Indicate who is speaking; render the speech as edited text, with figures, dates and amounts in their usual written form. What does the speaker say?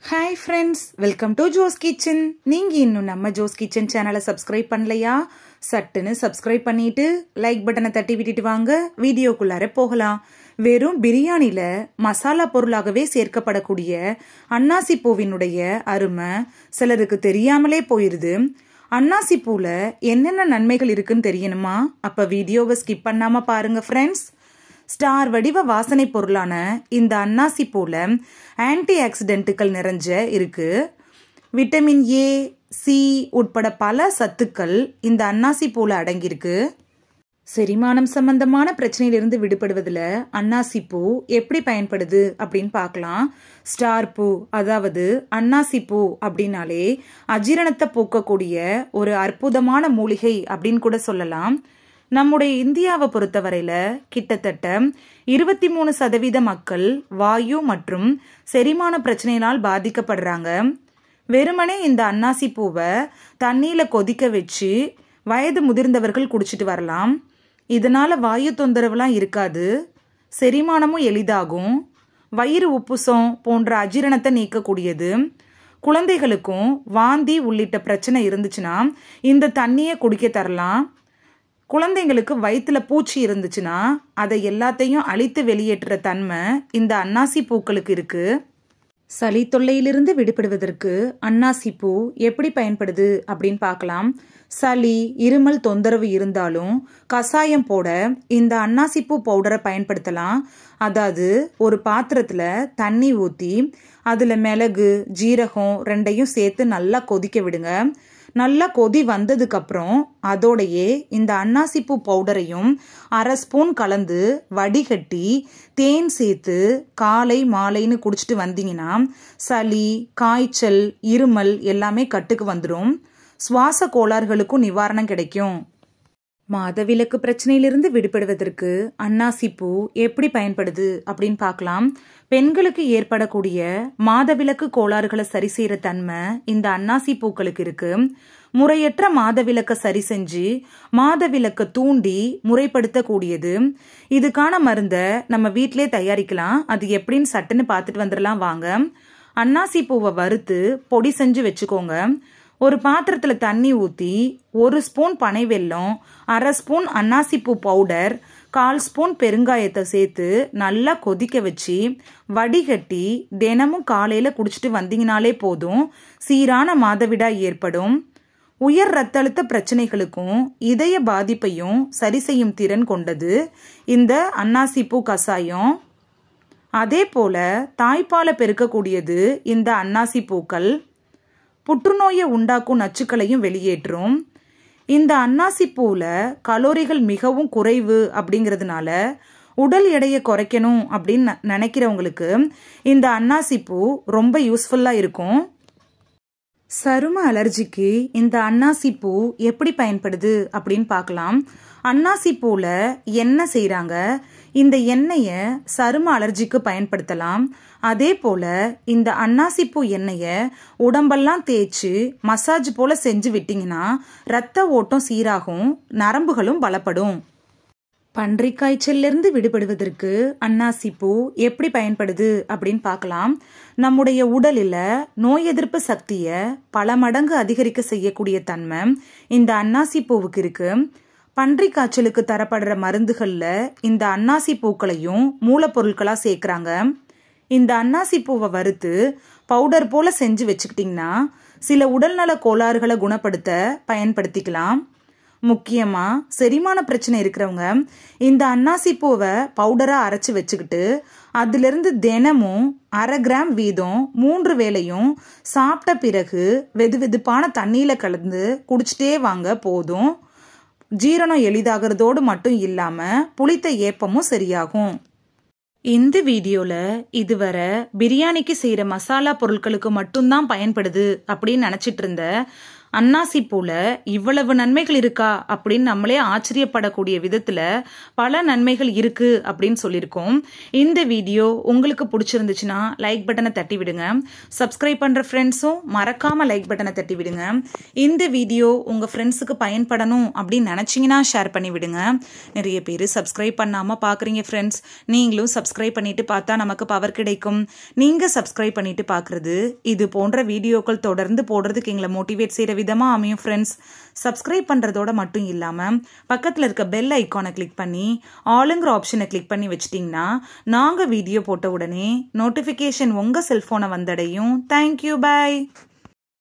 Speaker 1: Hi friends, welcome to Jo's kitchen. நீங்க இன்னும் நம்ம ஜோஸ் கிச்சன் சேனலை சப்ஸ்கிரைப் பண்ணலையா? சட்டுன்னு சப்ஸ்கிரைப் பண்ணிட்டு லைக் பட்டனை தட்டி விட்டுட்டு வாங்க வீடியோக்குள்ளார போகலாம். வெறும் பிரியாணில மசாலா பொருளாகவே சேர்க்கப்படக்கூடிய அன்னாசி பூவினுடைய அருமை சிலருக்கு தெரியாமலே போயிருது. அன்னாசி பூல என்னென்ன நன்மைகள் இருக்குன்னு தெரியணுமா? அப்ப வீடியோவை ஸ்கிப் பண்ணாம பாருங்க ஃப்ரெண்ட்ஸ். ஸ்டார் வடிவ வாசனை பொருளான இந்த அன்னாசி பூல ஆன்டி ஆக்சிடென்ட்டுகள் நிறைஞ்ச இருக்கு. விட்டமின் ஏ, சி உட்பட பல சத்துக்கள் இந்த அன்னாசி பூல அடங்கியிருக்கு. செரிமானம் சம்பந்தமான பிரச்சனையிலிருந்து விடுபடுவதில் அன்னாசி பூ எப்படி பயன்படுது அப்படின்னு பார்க்கலாம். ஸ்டார் பூ, அதாவது அன்னாசி பூ அப்படின்னாலே அஜீரணத்தை போக்கக்கூடிய ஒரு அற்புதமான மூலிகை அப்படின்னு கூட சொல்லலாம். நம்முடைய இந்தியாவை பொறுத்தவரையில கிட்டத்தட்ட 23% மக்கள் வாயு மற்றும் செரிமான பிரச்சனையினால் பாதிக்கப்படுறாங்க. வெறுமனே இந்த அன்னாசி பூவை தண்ணியில கொதிக்க வச்சு வயது முதிர்ந்தவர்கள் குடிச்சிட்டு வரலாம். இதனால வாயு தொந்தரவுலாம் இருக்காது, செரிமானமும் எளிதாகும், வயிறு உப்புசம் போன்ற அஜீரணத்தை நீக்கக்கூடியது. குழந்தைகளுக்கும் வாந்தி உள்ளிட்ட பிரச்சனை இருந்துச்சுன்னா இந்த தண்ணியை குடிக்க தரலாம். குழந்தைங்களுக்கு வயிற்றுல பூச்சி இருந்துச்சுன்னா அதை எல்லாத்தையும் அழித்து வெளியேற்றுற தன்மை இந்த அன்னாசி பூக்களுக்கு இருக்கு. சளி தொல்லையிலிருந்து விடுபடுவதற்கு அன்னாசி பூ எப்படி பயன்படுது அப்படின்னு பார்க்கலாம். சளி, இருமல் தொந்தரவு இருந்தாலும் கசாயம் போட இந்த அன்னாசி பூ பவுடரை பயன்படுத்தலாம். அதாவது ஒரு பாத்திரத்துல தண்ணி ஊற்றி அதுல மிளகு, ஜீரகம் ரெண்டையும் சேர்த்து நல்லா கொதிக்க விடுங்க. நல்லா கொதி வந்ததுக்கு அப்புறம் அதோடையே இந்த அன்னாசி பூ பவுடரையும் 1/2 ஸ்பூன் கலந்து வடிகட்டி தேன் சேர்த்து காலை மாலைன்னு குடிச்சிட்டு வந்தீங்கன்னா சளி, காய்ச்சல், இருமல் எல்லாமே கட்டுக்கு வந்துடும். சுவாச கோளாறுகளுக்கும் நிவாரணம் கிடைக்கும். மாதவிலக்கு பிரச்சனையிலிருந்து விடுபடுவதற்கு அன்னாசி பூ எப்படி பயன்படுது அப்படின்னு பார்க்கலாம். பெண்களுக்கு ஏற்படக்கூடிய மாதவிலக்கு கோளாறுகளை சரி செய்யற தன்மை இந்த அன்னாசி பூக்களுக்கு இருக்கு. முறையற்ற மாதவிலக்க சரி செஞ்சு மாதவிலக்க தூண்டி முறைப்படுத்தக்கூடியது. இதுக்கான மருந்தை நம்ம வீட்டிலே தயாரிக்கலாம். அது எப்படின்னு சட்டுன்னு பார்த்துட்டு வந்துடலாம் வாங்க. அன்னாசி பூவை வறுத்து பொடி செஞ்சு வச்சுக்கோங்க. ஒரு பாத்திரத்துல தண்ணி ஊற்றி 1 ஸ்பூன் பனை வெல்லம், 1/2 ஸ்பூன் அன்னாசி பூ பவுடர், 1/4 ஸ்பூன் பெருங்காயத்தை சேர்த்து நல்லா கொதிக்க வச்சு வடிகட்டி தினமும் காலையில குடிச்சிட்டு வந்தீங்கனாலே போதும், சீரான மாதவிடாய் ஏற்படும். உயர் ரத்த அழுத்த பிரச்சனைகளுக்கும் இதய பாதிப்பையும் சரி செய்யும் திறன் கொண்டது இந்த அன்னாசி பூ கசாயம். அதே போல தாய்ப்பாலை பெருக்கக்கூடியது இந்த அன்னாசி பூக்கள். புற்றுநோயை உண்டாக்கும் நச்சுக்களையும் வெளியேற்றும். இந்த அன்னாசி பூல கலோரிகள் மிகவும் குறைவு அப்படிங்கிறதுனால உடல் எடையை குறைக்கணும் அப்படின்னு நினைக்கிறவங்களுக்கு இந்த அன்னாசி பூ ரொம்ப யூஸ்ஃபுல்லா இருக்கும். சரும அலர்ஜிக்கு இந்த அன்னாசி பூ எப்படி பயன்படுது அப்படின்னு பார்க்கலாம். அன்னாசி பூல எண்ணெய் செய்யறாங்க. இந்த எண்ணெயை சரும அலர்ஜிக்கு பயன்படுத்தலாம். அதே போல இந்த அன்னாசி பூ எண்ணெயை உடம்பெல்லாம் தேய்ச்சி மசாஜ் போல செஞ்சு விட்டீங்கன்னா ரத்த ஓட்டம் சீராகும், நரம்புகளும் பலப்படும். பன்றி காய்ச்சலிருந்து விடுபடுவதற்கு அன்னாசி பூ எப்படி பயன்படுது அப்படின்னு பார்க்கலாம். நம்முடைய உடலில் நோய் எதிர்ப்பு சக்தியை பல மடங்கு அதிகரிக்க செய்யக்கூடிய தன்மை இந்த அன்னாசி பூவுக்கு இருக்கு. பன்றி காய்ச்சலுக்கு தரப்படுற மருந்துகள்ல இந்த அன்னாசி பூக்களையும் மூலப்பொருட்களா சேர்க்கிறாங்க. இந்த அன்னாசி பூவை வறுத்து பவுடர் போல செஞ்சு வச்சுக்கிட்டிங்கன்னா சில உடல்நல கோளாறுகளை குணப்படுத்த பயன்படுத்திக்கலாம். முக்கியமா செரிமான பிரச்சனை இருக்கிறவங்க இந்த அன்னாசி பூவை பவுடரா அரைச்சு வச்சுக்கிட்டு அதிலிருந்து தினமும் 1/2 கிராம் வீதம் 3 வேளையும் சாப்பிட்ட பிறகு வெதுவெதுப்பான தண்ணியில கலந்து குடிச்சிட்டே வாங்க போதும். ஜீரணம் எளிதாகிறதோடு மட்டும் இல்லாம புளித்த ஏப்பமும் சரியாகும். இந்த வீடியோல இதுவரை பிரியாணிக்கு செய்யற மசாலா பொருட்களுக்கு மட்டும்தான் பயன்படுது அப்படின்னு நினைச்சிட்டு இருந்த அன்னாசி பூல இவ்வளவு நன்மைகள் இருக்கா அப்படின்னு நம்மளே ஆச்சரியப்படக்கூடிய விதத்துல பல நன்மைகள் இருக்கு அப்படின்னு சொல்லியிருக்கோம். இந்த வீடியோ உங்களுக்கு பிடிச்சிருந்துச்சுன்னா லைக் பட்டனை தட்டி விடுங்க. சப்ஸ்கிரைப் பண்ற ஃப்ரெண்ட்ஸும் மறக்காம லைக் பட்டனை தட்டி விடுங்க. இந்த வீடியோ உங்க ஃப்ரெண்ட்ஸுக்கு பயன்படணும் அப்படின்னு நினைச்சீங்கன்னா ஷேர் பண்ணி விடுங்க. நிறைய பேர் சப்ஸ்கிரைப் பண்ணாம பாக்குறீங்க ஃப்ரெண்ட்ஸ். நீங்களும் சப்ஸ்கிரைப் பண்ணிட்டு பார்த்தா நமக்கு பவர் கிடைக்கும். நீங்க சப்ஸ்கிரைப் பண்ணிட்டு பாக்குறது இது போன்ற வீடியோக்கள் தொடர்ந்து போடுறதுக்கு எங்களை மோட்டிவேட் செய்யற விதமா அமையும் ஃப்ரெண்ட்ஸ். சப்ஸ்கிரைப் பண்றதோட மட்டும் இல்லாம பக்கத்துல இருக்க பெல் ஐகானை கிளிக் பண்ணி ஆளுங்கிற ஆப்ஷனை கிளிக் பண்ணி வச்சிட்டீங்கன்னா நாங்க வீடியோ போட்ட உடனே நோட்டிபிகேஷன் உங்க செல்போனை வந்தடையும். Thank you, by.